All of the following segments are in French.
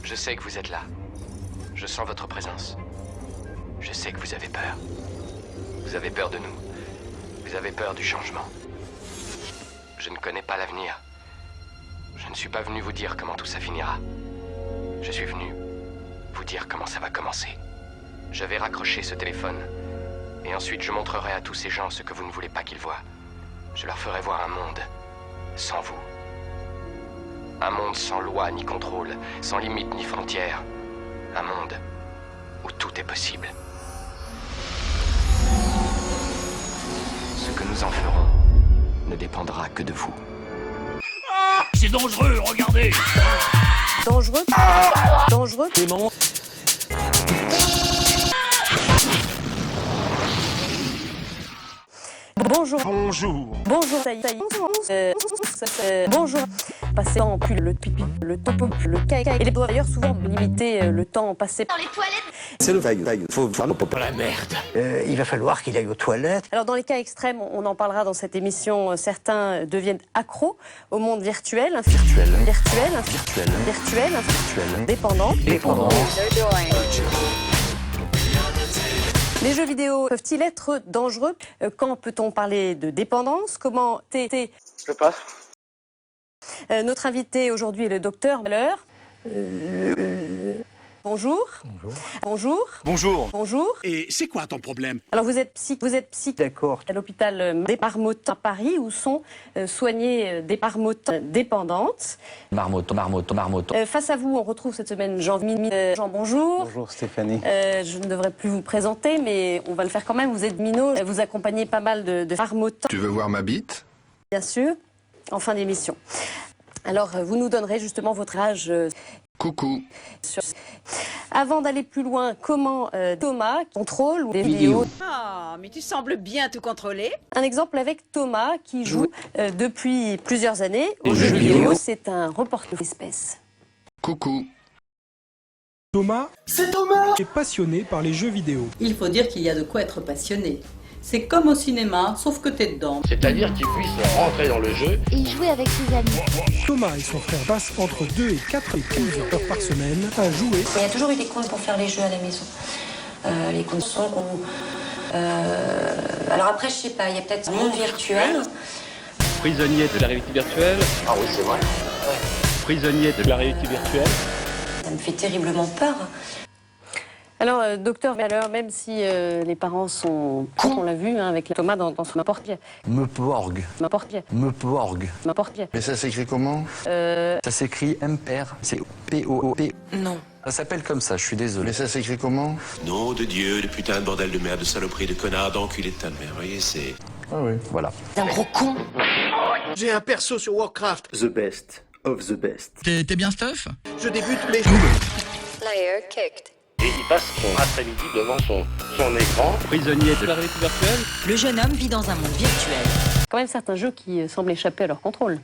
Je sais que vous êtes là. Je sens votre présence. Je sais que vous avez peur. Vous avez peur de nous. Vous avez peur du changement. Je ne connais pas l'avenir. Je ne suis pas venu vous dire comment tout ça finira. Je suis venu vous dire comment ça va commencer. Je vais raccrocher ce téléphone. Et ensuite je montrerai à tous ces gens ce que vous ne voulez pas qu'ils voient. Je leur ferai voir un monde sans vous. Un monde sans loi ni contrôle, sans limite ni frontières. Un monde où tout est possible. Ce que nous en ferons ne dépendra que de vous. C'est dangereux, regardez. Dangereux. Dangereux. Démon. Bonjour. Bonjour. Bonjour. Bonjour. Passer en pull, le pipi, le topo, le caca. Et les doigts d'ailleurs souvent limiter le temps passé Dans les toilettes. C'est le vague. Faut Oh la merde. il va falloir qu'il aille aux toilettes. Alors dans les cas extrêmes, on en parlera dans cette émission, certains deviennent accros au monde virtuel, Virtuel. dépendants. Dépendant. Les jeux vidéo peuvent-ils être dangereux? Quand peut-on parler de dépendance? Comment Je passe. Notre invité aujourd'hui est le docteur Malheur. Bonjour. Bonjour. Bonjour. Bonjour. Et c'est quoi ton problème? Alors vous êtes psy D'accord. à l'hôpital des Marmottins à Paris où sont soignées des marmottins dépendantes. Marmotto. Face à vous, on retrouve cette semaine Jean Jean, bonjour. Bonjour Stéphanie. Je ne devrais plus vous présenter, mais on va le faire quand même. Vous êtes minot, vous accompagnez pas mal de marmottins, Tu veux voir ma bite? bien sûr, en fin d'émission. Alors, vous nous donnerez justement votre âge. Coucou. Avant d'aller plus loin, comment Thomas contrôle des vidéos? Ah, mais tu sembles bien tout contrôler. Un exemple avec Thomas qui joue depuis plusieurs années aux Les jeux jeux vidéo. vidéo. C'est un reporter d'espèce. Coucou. Thomas est passionné par les jeux vidéo. Il faut dire qu'il y a de quoi être passionné. C'est comme au cinéma, sauf que t'es dedans. C'est-à-dire qu'il puisse rentrer dans le jeu. Et jouer avec ses amis. Thomas et son frère passent entre 2 et 4 et 15 heures par semaine à jouer Il y a toujours eu des coins pour faire les jeux à la maison. Les consoles alors après, je sais pas, il y a peut-être un monde virtuel. Prisonnier de la réalité virtuelle. Ah oui, c'est vrai. Prisonnier de la réalité virtuelle. Ça me fait terriblement peur. Alors, docteur Malheur, même si les parents sont contre, on l'a vu avec Thomas dans son n'importe bien. Me porg. Mais ça s'écrit comment? Ça s'écrit MR, c'est P-O-O-P. Non. Ça s'appelle comme ça, je suis désolé. Mais ça s'écrit comment? Nom de Dieu, de putain de bordel de merde, de saloperie, de connard, d'enculé de ta mère. Vous voyez, c'est... Ah oui. Voilà. T'es un gros con. J'ai un perso sur Warcraft. The best of the best. T'es bien stuff? Je débute les... Player kicked. Et il passe son après-midi devant son écran. Prisonnier de la réalité virtuelle. Le jeune homme vit dans un monde virtuel. Quand même certains jeux qui semblent échapper à leur contrôle.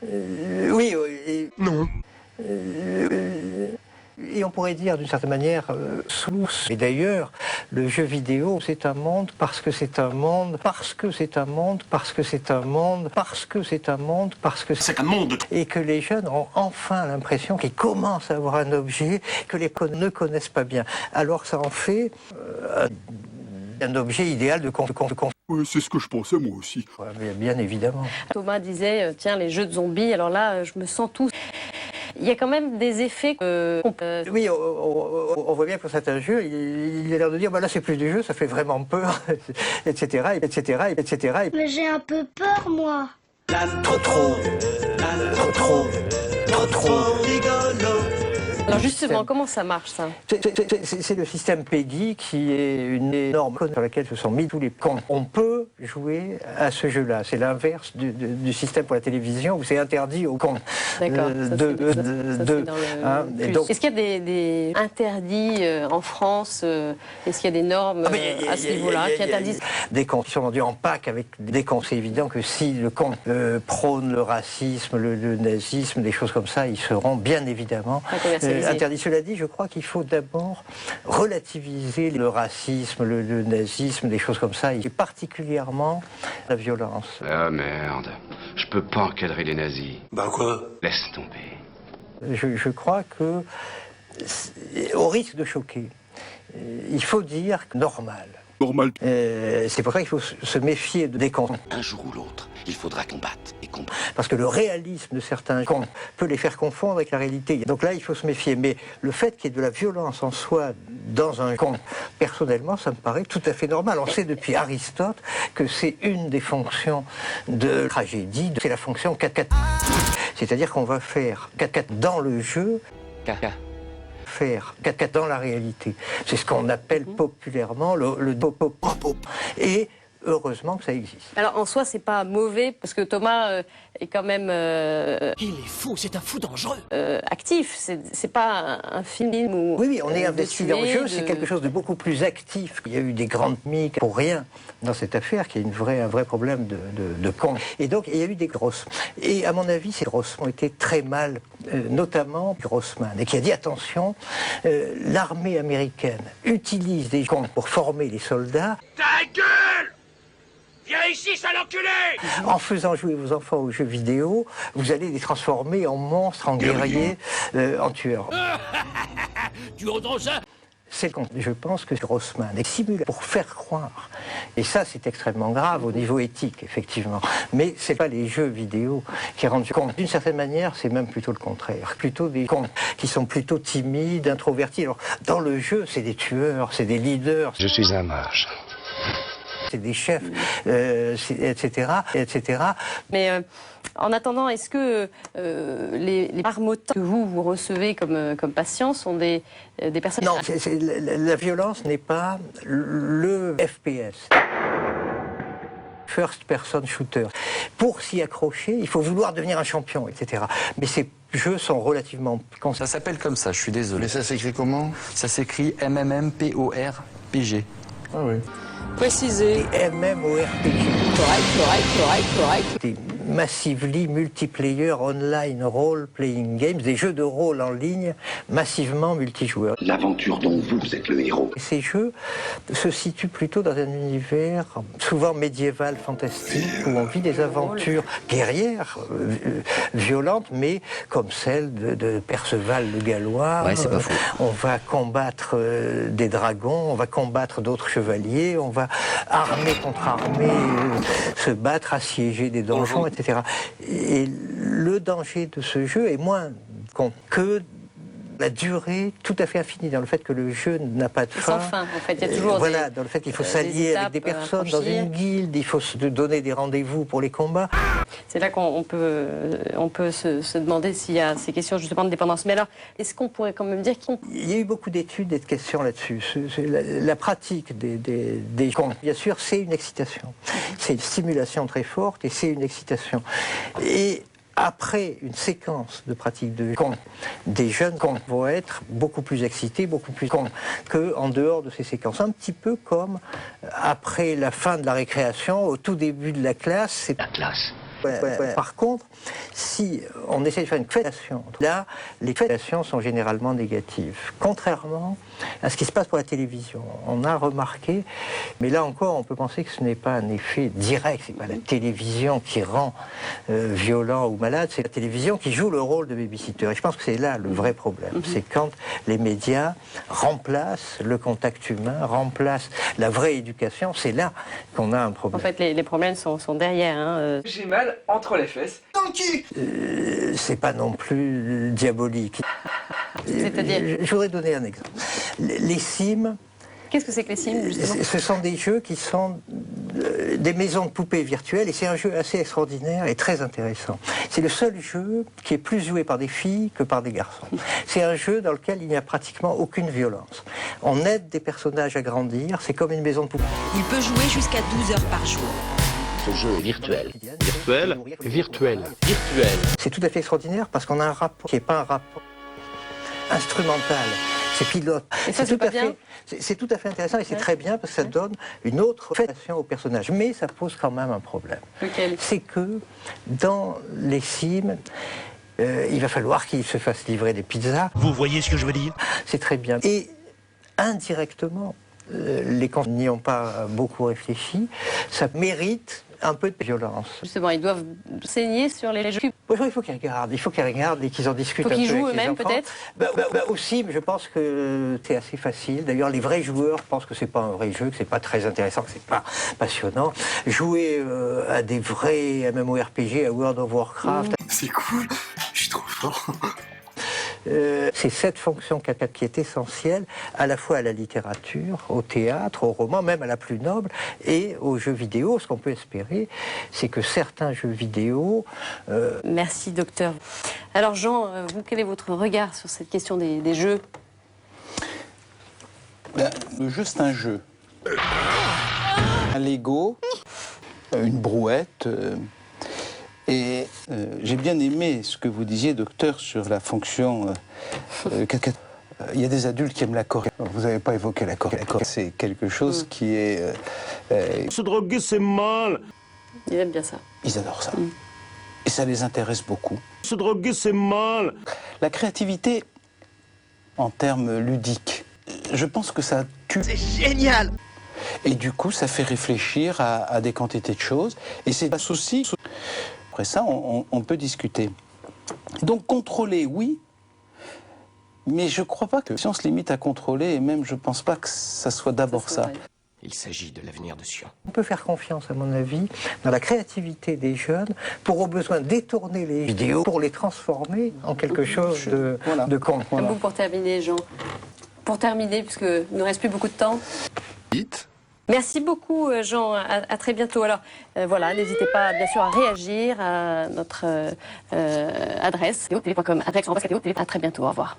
Oui, Non. et on pourrait dire d'une certaine manière source. Et d'ailleurs, le jeu vidéo, c'est un monde parce que c'est un monde, parce que c'est un monde, parce que c'est un monde, parce que c'est un monde, parce que C'est un monde. et que les jeunes ont enfin l'impression qu'ils commencent à avoir un objet que les ne connaissent pas bien. Alors ça en fait un objet idéal de Ouais, c'est ce que je pensais moi aussi. bien évidemment. Thomas disait, tiens, les jeux de zombies, alors là, je me sens tout... Il y a quand même des effets Oui, on voit bien que pour certains jeux, il a l'air de dire, bah là c'est plus du jeu, ça fait vraiment peur, etc., etc. Mais j'ai un peu peur, moi. Trop rigolo. Alors justement, comment ça marche, ça? C'est le système PEGI qui est une énorme conne sur laquelle se sont mis tous les comptes. On peut jouer à ce jeu-là. C'est l'inverse du système pour la télévision où c'est interdit aux comptes. D'accord. Donc, est-ce qu'il y a des interdits en France? Est-ce qu'il y a des normes à ce niveau-là qui interdisent? Des comptes qui sont vendus en pack avec des comptes. C'est évident que si le compte prône le racisme, le nazisme, des choses comme ça, ils seront bien évidemment interdits. Cela dit, je crois qu'il faut d'abord relativiser le racisme, le nazisme, des choses comme ça, et particulièrement la violence. Ah merde. Je peux pas encadrer les nazis. Bah quoi? Laisse tomber. Je crois que au risque de choquer, il faut dire normal. Normal. C'est pour ça qu'il faut se méfier des contes. Un jour ou l'autre, il faudra combattre et combattre. Parce que le réalisme de certains contes peut les faire confondre avec la réalité. Donc là, il faut se méfier. Mais le fait qu'il y ait de la violence en soi dans un conte, personnellement, ça me paraît tout à fait normal. On sait depuis Aristote que c'est une des fonctions de tragédie, c'est la fonction 4-4. C'est-à-dire qu'on va faire 4-4 dans le jeu, faire 4-4 dans la réalité. C'est ce qu'on appelle populairement le pop. Et heureusement que ça existe. Alors en soi, c'est pas mauvais parce que Thomas est quand même. Il est fou, c'est un fou dangereux. Actif. C'est pas un film où. Oui, on est investi dans le jeu. C'est quelque chose de beaucoup plus actif. Il y a eu des grandes miques pour rien dans cette affaire, qui est un vrai problème de con. Et donc il y a eu des grosses. Et à mon avis, ces grosses ont été très mal, notamment Grossman, et qui a dit attention, l'armée américaine utilise des cons pour former les soldats. Ta gueule! Viens ici, sale enculé! En faisant jouer vos enfants aux jeux vidéo, vous allez les transformer en monstres, en guerriers, en tueurs. Tu entends ça? C'est con. Je pense que Grossman est simulé pour faire croire. Et ça, c'est extrêmement grave au niveau éthique, effectivement. Mais c'est pas les jeux vidéo qui rendent compte. D'une certaine manière, c'est même plutôt le contraire. Plutôt des cons qui sont plutôt timides, introvertis. Alors, dans le jeu, c'est des tueurs, c'est des leaders. Je suis un mage. C'est des chefs, etc., etc. Mais en attendant, est-ce que les marmottins que vous recevez comme patients sont des personnes... Non, la violence n'est pas le FPS. First person shooter. Pour s'y accrocher, il faut vouloir devenir un champion, etc. Mais ces jeux sont relativement... Ça s'appelle comme ça, je suis désolé. Mais ça s'écrit comment? Ça s'écrit MMMPORPG. Ah oui. Préciser. Des MMORPG. Correct. Des massively multiplayer online role-playing games, des jeux de rôle en ligne massivement multijoueurs. L'aventure dont vous êtes le héros. Et ces jeux se situent plutôt dans un univers souvent médiéval, fantastique, où on vit des aventures guerrières, violentes, mais comme celle de Perceval le Gallois. Ouais, c'est pas faux. On va combattre des dragons, on va combattre d'autres chevaliers, on va armée contre armée se battre, assiéger des donjons, etc. Et le danger de ce jeu est moins que la durée tout à fait infinie, dans le fait que le jeu n'a pas de fin. Sans fin, en fait, il y a toujours voilà, dans le fait qu'il faut s'allier avec des personnes dans une guilde, il faut se donner des rendez-vous pour les combats. C'est là qu'on peut se demander s'il y a ces questions justement de dépendance. Mais alors, est-ce qu'on pourrait quand même dire Il y a eu beaucoup d'études et de questions là-dessus. La pratique des contes, bien sûr, c'est une excitation. C'est une stimulation très forte et c'est une excitation. Et après une séquence de pratique de contes, des jeunes contes vont être beaucoup plus excités, beaucoup plus contes qu'en dehors de ces séquences. Un petit peu comme après la fin de la récréation, au tout début de la classe. C'est La classe. Ouais. Par contre, si on essaie de faire une félation, là, les félations sont généralement négatives. Contrairement à ce qui se passe pour la télévision. On a remarqué, mais là encore, on peut penser que ce n'est pas un effet direct. C'est pas la télévision qui rend violent ou malade, c'est la télévision qui joue le rôle de babysitter. Et je pense que c'est là le vrai problème. C'est quand les médias remplacent le contact humain, remplacent la vraie éducation, c'est là qu'on a un problème. En fait, les problèmes sont derrière. Hein. J'ai mal entre les fesses. C'est pas non plus diabolique. C'est-à-dire Je voudrais donner un exemple. Les Sims. Qu'est-ce que c'est que les Sims, justement? Ce sont des jeux qui sont des maisons de poupées virtuelles et c'est un jeu assez extraordinaire et très intéressant. C'est le seul jeu qui est plus joué par des filles que par des garçons. C'est un jeu dans lequel il n'y a pratiquement aucune violence. On aide des personnages à grandir, c'est comme une maison de poupées. Il peut jouer jusqu'à 12 heures par jour. Ce jeu est virtuel. Virtuel. C'est tout à fait extraordinaire parce qu'on a un rapport qui n'est pas un rapport instrumental. C'est pilote. Et ça, c'est pas bien. C'est tout à fait intéressant et c'est très bien parce que ça donne une autre façon au personnage. Mais ça pose quand même un problème. Lequel? C'est que dans les Sims, il va falloir qu'ils se fassent livrer des pizzas. Vous voyez ce que je veux dire? C'est très bien. Et indirectement, les cons n'y ont pas beaucoup réfléchi, ça mérite un peu de violence. Justement, ils doivent saigner sur les jeux. Oui, il faut qu'ils regardent, et qu'ils en discutent un peu. Faut qu'ils jouent avec les eux-mêmes, enfants. peut-être. Aussi, mais je pense que c'est assez facile. D'ailleurs, les vrais joueurs pensent que c'est pas un vrai jeu, que c'est pas très intéressant, que c'est pas passionnant. Jouer à des vrais MMORPG, à World of Warcraft. C'est cool, je suis trop fort. C'est cette fonction qui est essentielle à la fois à la littérature, au théâtre, au roman, même à la plus noble, et aux jeux vidéo. Ce qu'on peut espérer, c'est que certains jeux vidéo... Merci, docteur. Alors Jean, vous, quel est votre regard sur cette question des jeux? Le jeu, c'est un jeu. Un Lego, une brouette... Et j'ai bien aimé ce que vous disiez, docteur, sur la fonction... il y a des adultes qui aiment la Corée. Vous n'avez pas évoqué la Corée. La Corée, c'est quelque chose qui est... Se droguer, c'est mal. Ils aiment bien ça. Ils adorent ça. Et ça les intéresse beaucoup. Se droguer, c'est mal. La créativité, en termes ludiques, je pense que ça tue. C'est génial. Et du coup, ça fait réfléchir à des quantités de choses. Et c'est aussi... Après ça, on peut discuter. Donc contrôler, oui, mais je ne crois pas que si on se limite à contrôler, et même je ne pense pas que ça soit d'abord ça. Il s'agit de l'avenir de Sion. On peut faire confiance, à mon avis, dans la créativité des jeunes pour au besoin détourner les vidéos, pour les transformer en quelque chose de concret. Voilà. Vous, pour terminer, Jean. Pour terminer, puisqu'il ne nous reste plus beaucoup de temps. Vite. Merci beaucoup, Jean. À très bientôt. Alors, voilà, n'hésitez pas, bien sûr, à réagir à notre adresse. À très bientôt. Au revoir.